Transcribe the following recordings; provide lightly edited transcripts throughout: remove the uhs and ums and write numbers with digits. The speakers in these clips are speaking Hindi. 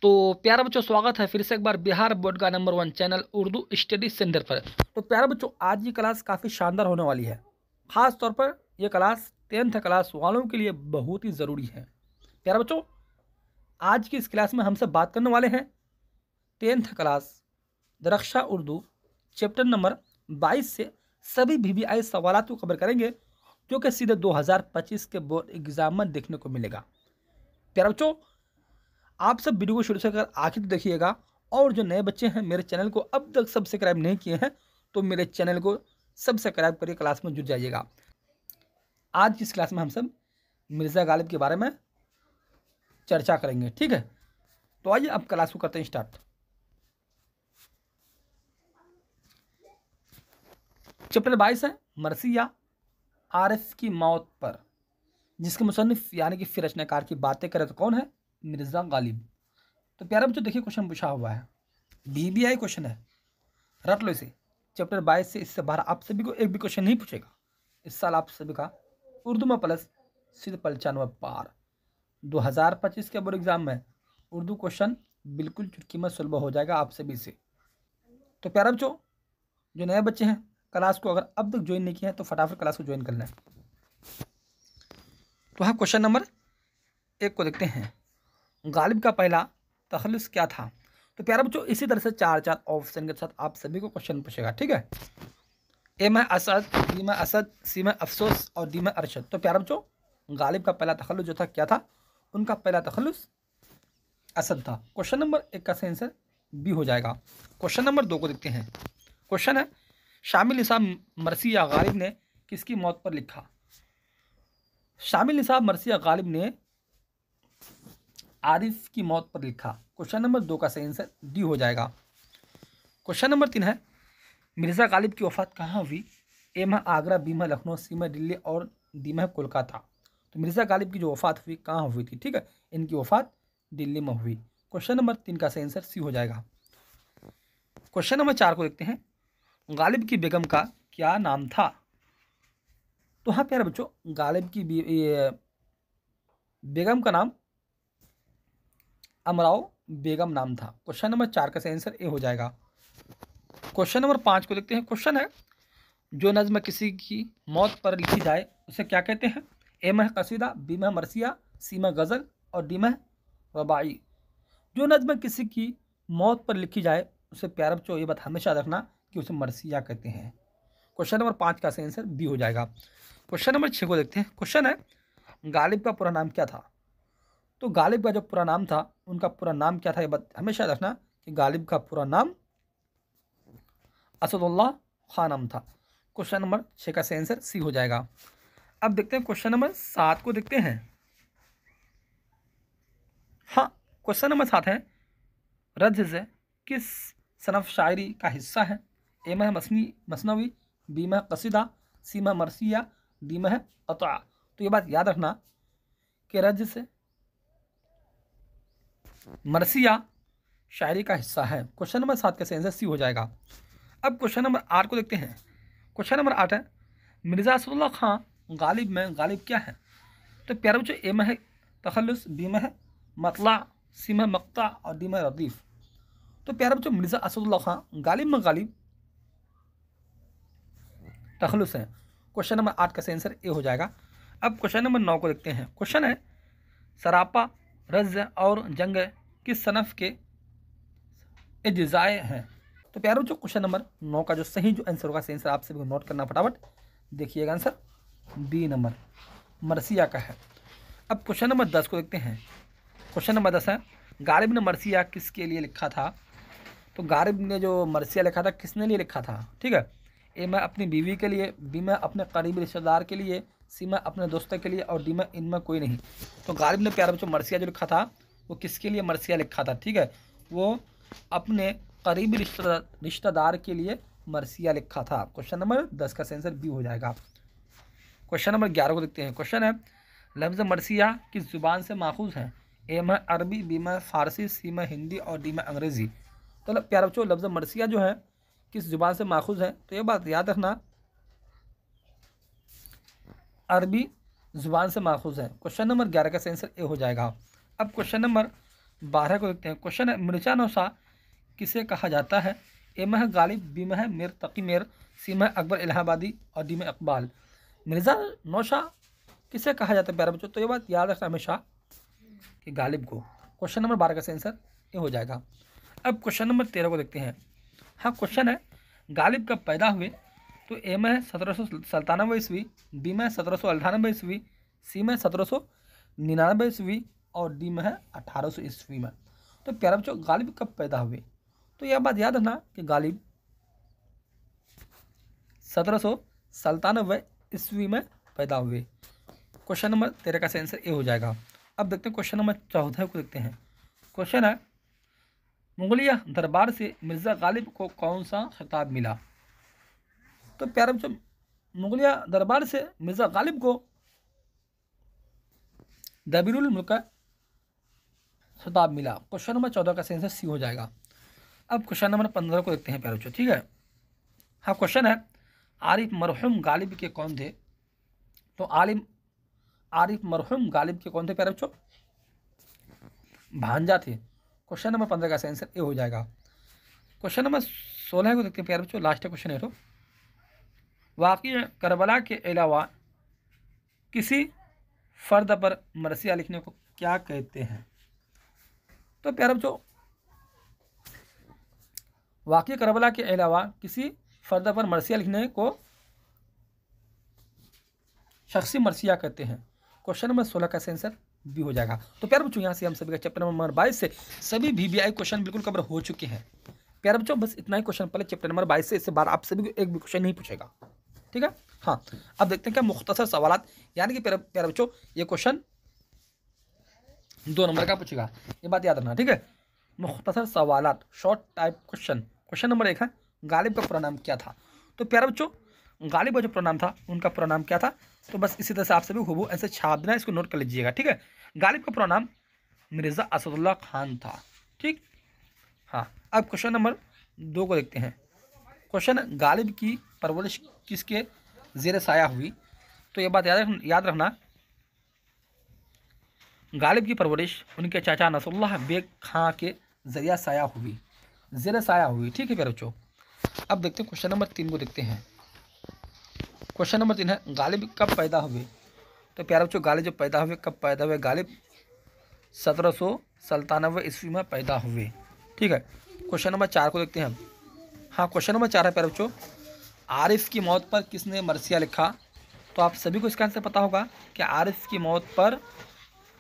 तो प्यारे बच्चों, स्वागत है फिर से एक बार बिहार बोर्ड का number 1 channel Urdu study centre पर। तो प्यारे बच्चों, आज की क्लास काफ़ी शानदार होने वाली है। ख़ास तौर पर यह क्लास 10th क्लास वालों के लिए बहुत ही ज़रूरी है। प्यारे बच्चों, आज की इस क्लास में हम सब बात करने वाले हैं 10th क्लास दरक्षा उर्दू चैप्टर नंबर 22 से सभी VVI सवालात को कवर करेंगे, जो कि सीधे 2025 के बोर्ड एग्जाम में देखने को मिलेगा। प्यारे बच्चों, आप सब वीडियो को शुरू से कर आखिर तक देखिएगा, और जो नए बच्चे हैं मेरे चैनल को अब तक सब्सक्राइब नहीं किए हैं तो मेरे चैनल को सब्सक्राइब करके क्लास में जुड़ जाइएगा। आज की इस क्लास में हम सब मिर्ज़ा गालिब के बारे में चर्चा करेंगे, ठीक है। तो आइए अब क्लास को करते हैं स्टार्ट। चैप्टर 22 है मरसिया आरिफ की मौत पर, जिसके मुसन्निफ यानी कि फिर रचनाकार की बातें करें तो कौन है? मिर्ज़ा गालिब। तो प्यारे बच्चों, देखिए क्वेश्चन पूछा हुआ है, VVI क्वेश्चन है, रट लो इसे। चैप्टर 22 से इससे बाहर आप सभी को एक भी क्वेश्चन नहीं पूछेगा। इस साल आप सभी का उर्दू में प्लस सिर्फ 95 पार। 2025 के बोर्ड एग्जाम में उर्दू क्वेश्चन बिल्कुल चुटकी में सुलभ हो जाएगा आप सभी से। तो प्यारे बच्चों, जो नए बच्चे हैं क्लास को अगर अब तक ज्वाइन नहीं किया है तो फटाफट क्लास को ज्वाइन कर लें। तो हाँ, क्वेश्चन नंबर 1 को देखते हैं, गालिब का पहला तखल्लुस क्या था? तो प्यारे बच्चों, इसी तरह से 4 ऑप्शन के साथ आप सभी को क्वेश्चन पूछेगा, ठीक है। ए में असद, बी में असद, सी में अफसोस और डी में अरशद। तो प्यारे बच्चों, गालिब का पहला तखल्लुस जो था क्या था? उनका पहला तखल्लुस असद था। क्वेश्चन नंबर 1 का सही आंसर बी हो जाएगा। क्वेश्चन नंबर 2 को देखते हैं। क्वेश्चन है, शामिल निसाब मरसिया गालिब ने किसकी मौत पर लिखा? शामिल निसाब मरसिया गालिब ने आरिफ की मौत पर लिखा। क्वेश्चन नंबर 2 का सही आंसर डी हो जाएगा। क्वेश्चन नंबर 3 है, मिर्ज़ा गालिब की वफ़ात कहाँ हुई? ए में आगरा, बी में लखनऊ, सी में दिल्ली और डी में कोलकाता। तो मिर्ज़ा गालिब की जो वफ़ात हुई कहाँ हुई थी? ठीक है, इनकी वफ़ात दिल्ली में हुई। क्वेश्चन नंबर 3 का सही आंसर सी हो जाएगा। क्वेश्चन नंबर 4 को देखते हैं, गालिब की बेगम का क्या नाम था? तो हाँ प्यारे बच्चों, गालिब की बेगम का नाम अमराव बेगम नाम था। क्वेश्चन नंबर 4 का सही आंसर ए हो जाएगा। क्वेश्चन नंबर 5 को देखते हैं। क्वेश्चन है, जो नज़्म किसी की मौत पर लिखी जाए उसे क्या कहते हैं? ए में कसीदा, बी में मरसिया, सी में गज़ल और डी में रबाई। जो नज़्म किसी की मौत पर लिखी जाए उसे प्यारे बच्चों ये बात हमेशा याद रखना कि उसे मरसिया कहते हैं। क्वेश्चन नंबर 5 का सही आंसर बी हो जाएगा। क्वेश्चन नंबर 6 को देखते हैं। क्वेश्चन है, गालिब का पूरा नाम क्या था? तो गालिब का जो पूरा नाम था, उनका पूरा नाम क्या था ये बात हमेशा याद रखना कि गालिब का पूरा नाम असदुल्लाह खान नाम था। क्वेश्चन नंबर 6 का सही आंसर सी हो जाएगा। अब देखते हैं क्वेश्चन नंबर 7 को देखते हैं। हाँ, क्वेश्चन नंबर 7 है, रज्ज़ किस सनफ शायरी का हिस्सा है? ए में मसनवी, बी में कसीदा, सी में मरसिया, डी में अता। तो ये बात याद रखना कि रज्ज़ मरसिया शायरी का हिस्सा है। क्वेश्चन नंबर 7 का सही आंसर सी हो जाएगा। अब क्वेश्चन नंबर 8 को देखते हैं। क्वेश्चन नंबर 8 है, मिर्ज़ा असदुल्लाह खां गालिब में गालिब क्या है? तो प्यारे बच्चों, ए में है तखल्लुस, बी में है मतला, सी में मक्ता और डी में रदीफ। तो प्यारे बच्चों, मिर्ज़ा असदुल्लाह खां गालिब में गालिब तखल्लुस है। क्वेश्चन नंबर 8 का सही आंसर ए हो जाएगा। अब क्वेश्चन नंबर 9 को देखते हैं। क्वेश्चन है, सरापा, रज़्ज़ और जंग किस सनफ के एज्जाए हैं? तो प्यारे बच्चों, क्वेश्चन नंबर 9 का जो आंसर होगा, सही आंसर आप सभी को नोट करना फटाफट। देखिएगा, आंसर बी नंबर मरसिया का है। अब क्वेश्चन नंबर 10 को देखते हैं। क्वेश्चन नंबर 10 है, गालिब ने मरसिया किसके लिए लिखा था? तो गालिब ने जो मरसिया लिखा था किसने लिए लिखा था? ठीक है, ए में अपनी बीवी के लिए, बी में अपने करीबी रिश्तेदार के लिए, सी में अपने दोस्तों के लिए और डी में इनमें कोई नहीं। तो गालिब ने प्यारे बच्चों मरसिया जो लिखा था वो किसके लिए मरसिया लिखा था? ठीक है, वो अपने करीबी रिश्तेदार के लिए मरसिया लिखा था। क्वेश्चन नंबर 10 का आंसर बी हो जाएगा। क्वेश्चन नंबर 11 को देखते हैं। क्वेश्चन है, लफ्ज़ मरसिया किस ज़ुबान से माखूज है? ए में अरबी, बी में फ़ारसी, सी में हिंदी और डी में अंग्रेज़ी। तो प्यारे बच्चों, लफ्ज़ मरसिया जो है किस ज़ुबान से माखूज है? तो ये बात याद रखना, अरबी ज़ुबान से माखूज है। क्वेश्चन नंबर 11 का आंसर ए हो जाएगा। अब क्वेश्चन नंबर 12 को देखते हैं। क्वेश्चन है मिर्जा नौशा किसे कहा जाता है? ए में है गालिब, बी में है मीर तकी मीर, सी में है अकबर इलाहाबादी और डी में इकबाल। मिर्जा नौशा किसे कहा जाता है प्यारे बच्चों? तो ये बात याद रखना हमेशा कि गालिब को। क्वेश्चन नंबर 12 का आंसर ये हो जाएगा। अब क्वेश्चन नंबर 13 को देखते हैं। हाँ, क्वेश्चन है गालिब कब पैदा हुए? तो ए में है 1797 ईस्वी, बी में 1798 ईस्वी, सी में 1799 ईस्वी और डी में है 1800 ईस्वी में। तो प्यारे बच्चों गालिब कब पैदा हुए? तो यह बात याद रखना कि गालिब 1797 ईस्वी में पैदा हुए। क्वेश्चन नंबर 13 का आंसर ए हो जाएगा। अब देखते हैं क्वेश्चन नंबर 14 को देखते हैं। क्वेश्चन है मुगलिया दरबार से मिर्ज़ा गालिब को कौन सा खिताब मिला? तो प्यारे बच्चों मुगलिया दरबार से मिर्ज़ा गालिब को दबीरुल मुल्क खिताब मिला। क्वेश्चन नंबर 14 का आंसर सी हो जाएगा। अब क्वेश्चन नंबर 15 को देखते हैं प्यारे बच्चों, ठीक है। हाँ, क्वेश्चन है आरिफ मरहूम गालिब के कौन थे? तो आरिफ मरहूम गालिब के कौन थे प्यारे बच्चों? भांजा थे। क्वेश्चन नंबर 15 का आंसर ए हो जाएगा। क्वेश्चन नंबर 16 को देखते हैं प्यारे बच्चों, लास्ट क्वेश्चन है। तो वाक़ई करबला के अलावा किसी फ़र्द पर मरसिया लिखने को क्या कहते हैं? तो प्यारे बच्चों वाक़ई करबला के अलावा किसी फ़र्द पर मरसिया लिखने को शख्सी मरसिया कहते हैं। क्वेश्चन नंबर 16 का आंसर बी हो जाएगा। तो प्यारे बच्चों यहाँ से हम सभी का चैप्टर नंबर 22 से सभी VBI क्वेश्चन बिल्कुल कवर हो चुके हैं। प्यारे बच्चों बस इतना ही क्वेश्चन पहले चैप्टर नंबर 22 से, इससे बाद आप सभी को एक भी क्वेश्चन नहीं पूछेगा, ठीक है। हाँ, अब देखते हैं क्या मुख्तसर सवालात, यानी कि प्यारे बच्चों ये क्वेश्चन 2 नंबर का पूछेगा, ये बात याद रखना, ठीक है। मुख्तसर सवालात, short type question. Question number 1 है गालिब का पूरा नाम क्या था? तो प्यारे बच्चों गालिब का जो पूरा नाम था उनका पूरा नाम क्या था? तो बस इसी तरह से आप सभी हुबहू ऐसे छाप देना, इसको नोट कर लीजिएगा, ठीक है। गालिब का पूरा नाम मिर्ज़ा असदुल्ला खान था, ठीक। हाँ, अब क्वेश्चन नंबर 2 को देखते हैं। क्वेश्चन गालिब की परवरिश किसके ज़ेर साया हुई? तो ये बात याद रखना गालिब की परवरिश उनके चाचा नसरुल्लाह बेग खां के ज़रिया साया हुई, ज़ेर साया हुई, ठीक है प्यारे बच्चों। अब देखते हैं क्वेश्चन नंबर 3 को देखते हैं। क्वेश्चन नंबर 3 है गालिब कब पैदा हुए? तो प्यारे बच्चों गालिब जब पैदा हुए, कब पैदा हुए? गालिब 1797 ईस्वी में पैदा हुए, ठीक है। क्वेश्चन नंबर 4 को देखते हैं हम। हाँ, क्वेश्चन नंबर 4 है प्यारे बच्चों आरिफ की मौत पर किसने मरसिया लिखा? तो आप सभी को इसका आंसर पता होगा कि आरिफ की मौत पर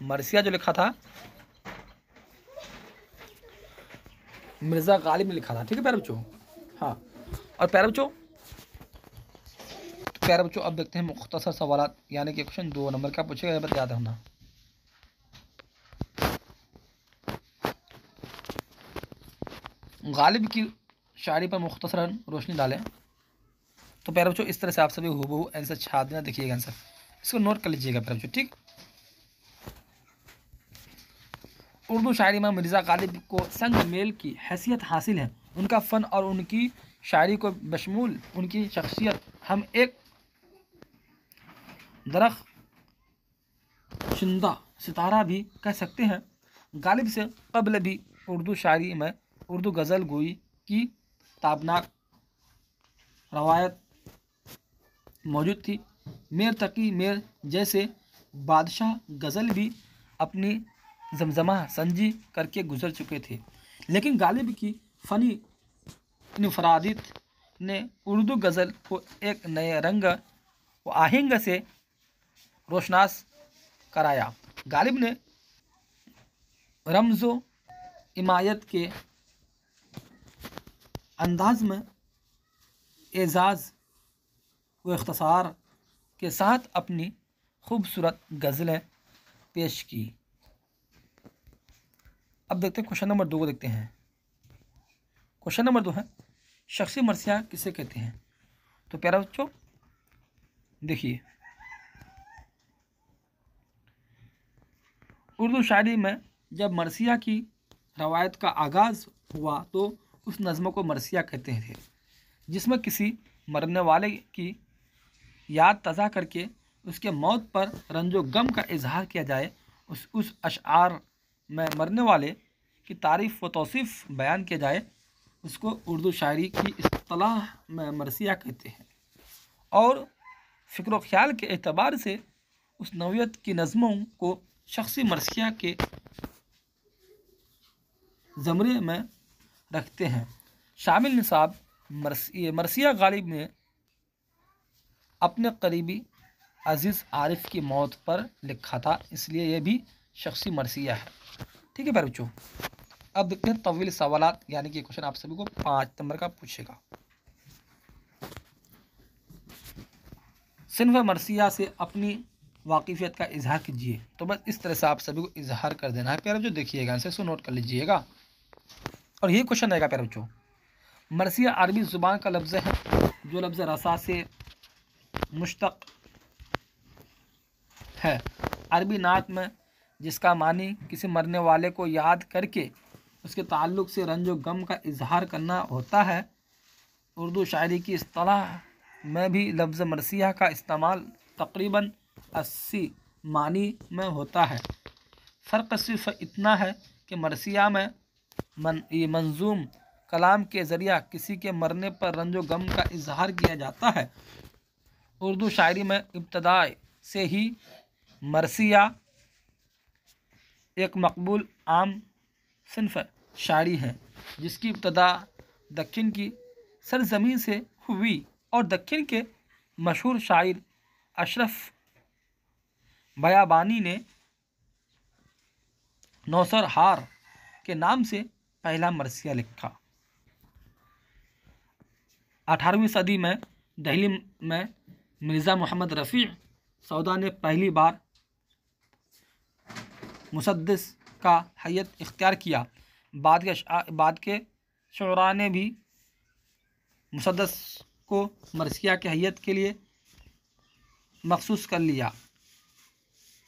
मरसिया जो लिखा था मिर्ज़ा गालिब ने लिखा था, ठीक है प्यारे बच्चों। हाँ, और प्यारे बच्चों अब देखते हैं मुख्तसर सवालात, यानी कि क्वेश्चन 2 नंबर का पूछेगा, ये बात याद रखना। गालिब की शायरी पर मुख्तसरन रोशनी डालें। तो प्यारे बच्चों इस तरह से आप सभी हुबहू आंसर छाप देना, देखिएगा आंसर, इसको नोट कर लीजिएगा प्यारे बच्चों, ठीक। उर्दू शायरी में मिर्ज़ा गालिब को संग मेल की हैसियत हासिल है। उनका फ़न और उनकी शायरी को बशमूल उनकी शख्सियत हम एक दरख्त शुंदा सितारा भी कह सकते हैं। गालिब से कबल भी उर्दू शायरी में उर्दू गज़ल गोई की ताबनाक रवायत मौजूद थी। मीर तकी मीर जैसे बादशाह गज़ल भी अपनी जमजमा संजी करके गुजर चुके थे, लेकिन गालिब की फ़नी इनफरादियत ने उर्दू गज़ल को एक नए रंग व आहंग से रोशनास कराया। गालिब ने रमज़ो इमायत के अंदाज में एजाज़ व इख्तिसार के साथ अपनी खूबसूरत गज़लें पेश की। अब देखते हैं क्वेश्चन नंबर 2 को देखते हैं। क्वेश्चन नंबर 2 है शख्सी मरसिया किसे कहते हैं? तो प्यारे बच्चों देखिए, उर्दू शायरी में जब मरसिया की रवायत का आगाज़ हुआ तो उस नज़्म को मरसिया कहते थे, जिसमें किसी मरने वाले की याद ताज़ा करके उसके मौत पर रंजो गम का इजहार किया जाए। उस अशआर में मरने वाले की तारीफ़ व तौसीफ़ बयान किया जाए उसको उर्दू शायरी की इस्तिलाह में मरसिया कहते हैं। और फ़िक्र ख्याल के एतबार से उस नौयत की नज़मों को शख्सी मरसिया के ज़मरे में रखते हैं। शामिल निसाब मरसिया गालिब ने अपने करीबी अजीज़ आरिफ की मौत पर लिखा था, इसलिए यह भी शख्सी मरसिया है। ठीक है प्यारे बच्चों, अब देखते हैं तवील सवालात, यानी कि क्वेश्चन आप सभी को 5 नंबर का पूछेगा। सिन्फ मरसिया से अपनी वाकिफियत का इजहार कीजिए। तो बस इस तरह से आप सभी को इजहार कर देना है प्यारे बच्चों। देखिएगा, आंसर इसको नोट कर लीजिएगा और ये क्वेश्चन रहेगा प्यारे बच्चों। मरसिया अरबी ज़ुबान का लफ्ज़ है जो लफ्ज़ रसा से मुश्तक है। अरबी नात में जिसका मानी किसी मरने वाले को याद करके उसके ताल्लुक़ से रंजो गम का इजहार करना होता है। उर्दू शायरी की इस्तिलाह में भी लफ्ज़ मरसिया का इस्तेमाल तकरीबन 80 मानी में होता है। फ़र्क सिर्फ इतना है कि मरसिया में मंजूम कलाम के ज़रिया किसी के मरने पर रंजो गम का इजहार किया जाता है। उर्दू शायरी में इब्तदाई से ही मरसिया एक मकबूल आम सिन्फ शायरी है जिसकी इब्तदा दक्खन की सरजमीन से हुई और दक्खन के मशहूर शायर अशरफ बयाबानी ने नौसर हार के नाम से पहला मरसिया लिखा। 18वीं सदी में दिल्ली में मिर्ज़ा मोहम्मद रफ़ी सौदा ने पहली बार मुसद्दिस का हैयत इख्तियार किया। बाद के शुरा ने भी मुसद्दिस को मरसिया की हैयत के लिए मखसूस कर लिया।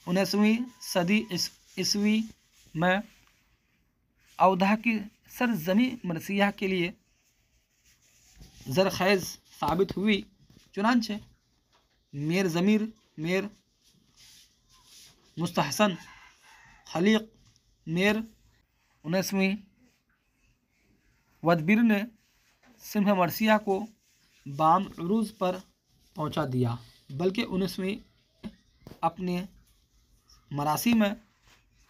19वीं सदी ईस्वी में अवधा की सरजमी मरसिया के लिए ज़रख़ैज़ साबित हुई। चुनांचे मेर ज़मीर, मेर मुस्तहसन, खलीक, मेर 19वीं वदबिर ने सिन्फ मरसिया को बाम उरूज पर पहुंचा दिया, बल्कि 19वीं अपने मरासी में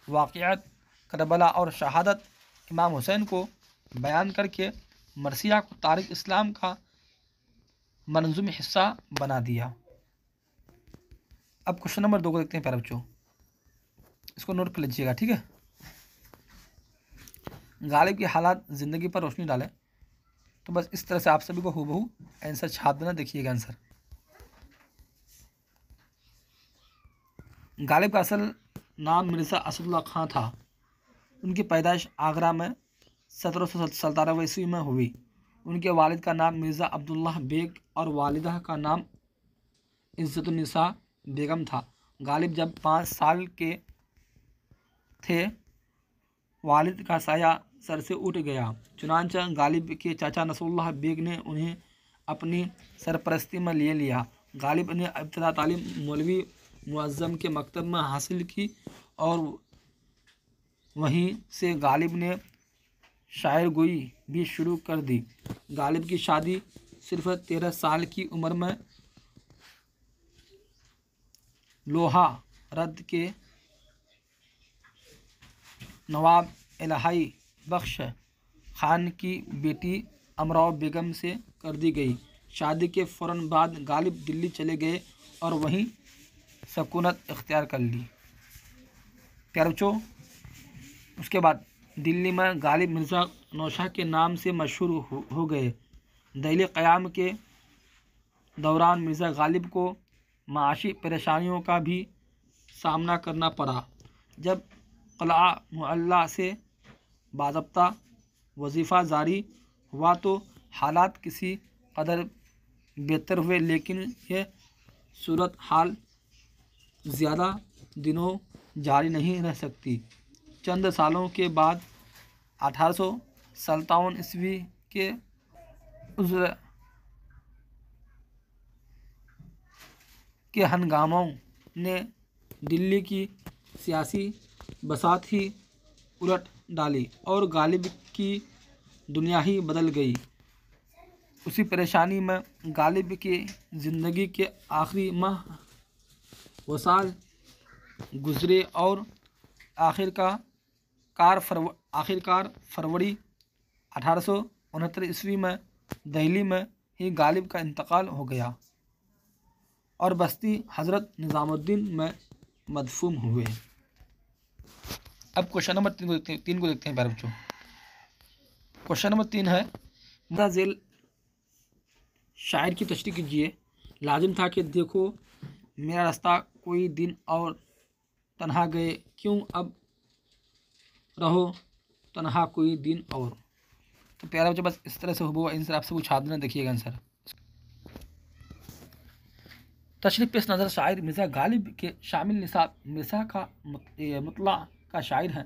वाक़ियात करबला और शहादत इमाम हुसैन को बयान करके मरसिया को तारीख़ इस्लाम का मनज़ूम हिस्सा बना दिया। अब क्वेश्चन नंबर 2 को देखते हैं प्यारे बच्चों, इसको नोट कर लीजिएगा। ठीक है, गालिब के हालात ज़िंदगी पर रोशनी डालें। तो बस इस तरह से आप सभी को हूबहू आंसर छाप देना। देखिएगा आंसर, गालिब का असल नाम मिर्ज़ा असदुल्ला खां था। उनकी पैदाइश आगरा में 1797 ईस्वी में हुई। उनके वालिद का नाम मिर्ज़ा अब्दुल्ला बेग और वालिदा का नाम इज़्ज़तुन्निसा बेगम था। गालिब जब 5 साल के थे वालिद का साया सर से उठ गया। चुनांचे गालिब के चाचा नसरुल्लाह बेग ने उन्हें अपनी सरपरस्ती में ले लिया। गालिब ने इब्तिदा तालीम मौलवी मुअज़्ज़म के मकतब में हासिल की और वहीं से गालिब ने शायर गोई भी शुरू कर दी। गालिब की शादी सिर्फ 13 साल की उम्र में लोहा रद्द के नवाब इलाही बख्श खान की बेटी अमराव बेगम से कर दी गई। शादी के फ़ौरन बाद गालिब दिल्ली चले गए और वहीं सकूनत इख्तियार कर ली। प्यारे बच्चों, उसके बाद दिल्ली में गालिब मिर्ज़ा नौशाह के नाम से मशहूर हो गए। दहली क़याम के दौरान मिर्ज़ा गालिब को माशी परेशानियों का भी सामना करना पड़ा। जब क़लआ मुअल्ला से बाज़ाब्ता वजीफ़ा जारी हुआ तो हालात किसी कदर बेहतर हुए, लेकिन यह सूरत हाल ज़्यादा दिनों जारी नहीं रह सकती। चंद सालों के बाद 1857 ईस्वी के उज़्र के हंगामों ने दिल्ली की सियासी बसात ही उलट डाली और गालिब की दुनिया ही बदल गई। उसी परेशानी में गालिब की ज़िंदगी के आखिरी माह व साल गुजरे और आखिरकार फरवरी 1869 ईस्वी में दिल्ली में ही गालिब का इंतकाल हो गया और बस्ती हज़रत निज़ामुद्दीन में मदफून हुए। अब क्वेश्चन नंबर 3 को देखते हैं प्यारे बच्चों। क्वेश्चन नंबर 3 है, मुदा झेल शायर की तशरीह कीजिए। लाजिम था कि देखो मेरा रास्ता कोई दिन और तन्हा गए, क्यों अब रहो तन्हा कोई दिन और। तो प्यारा बच्चों बस इस तरह से हुआ आंसर आपसे पूछा देना। देखिएगा आंसर। तशरीह पेश नज़र शायर मिर्ज़ा गालिब के शामिल निसाब मिर्ज़ा का मुतला का शायर है।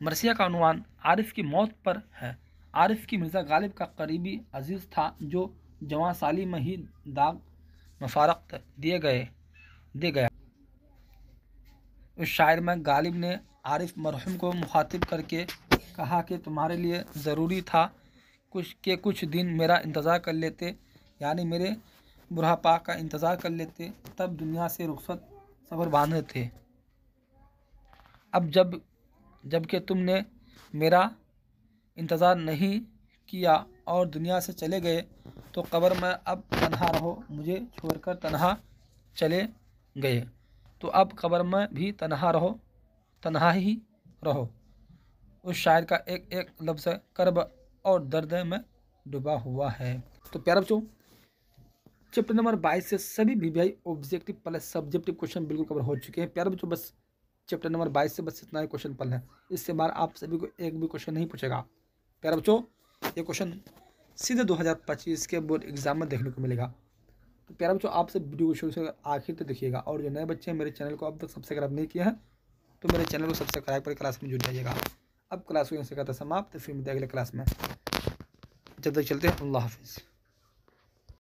मरसिया का उन्वान आरिफ की मौत पर है। आरिफ की मिर्ज़ा गालिब का करीबी अजीज़ था जो जवां साली में ही दाग मफारक़त दे गया। उस शायर में गालिब ने आरिफ मरहूम को मुखातिब करके कहा कि तुम्हारे लिए ज़रूरी था कुछ दिन मेरा इंतज़ार कर लेते, यानी मेरे बुढ़ापा का इंतज़ार कर लेते, तब दुनिया से रुखसत सबर बांधे थे। अब जबकि तुमने मेरा इंतज़ार नहीं किया और दुनिया से चले गए, तो कब्र में अब तन्हा रहो, मुझे छोड़कर तन्हा चले गए, तो अब कब्र में भी तन्हा ही रहो। उस शायर का एक एक लफ्ज़ कर्ब और दर्द में डूबा हुआ है। तो प्यारे बच्चों चैप्टर नंबर 22 से सभी VVI objective plus subjective question बिल्कुल कवर हो चुके हैं। प्यारे बच्चों बस चैप्टर नंबर 22 से बस इतना ही क्वेश्चन पल है। इससे बार आप सभी को एक भी क्वेश्चन नहीं पूछेगा। प्यारे बच्चों ये क्वेश्चन सीधे 2025 के बोर्ड एग्जाम में देखने को मिलेगा। तो प्यारे बच्चों आपसे वीडियो को शुरू से आखिर तक देखिएगा और जो नए बच्चे हैं मेरे चैनल को अब तक सब्सक्राइब नहीं किया है तो मेरे चैनल को सब्सक्राइब कर क्लास में जुड़ जाइएगा। अब क्लास को यहाँ से करता समाप्त, फिर मिलते हैं अगले क्लास में। जब तक चलते हैं, अल्लाह हाफिज़।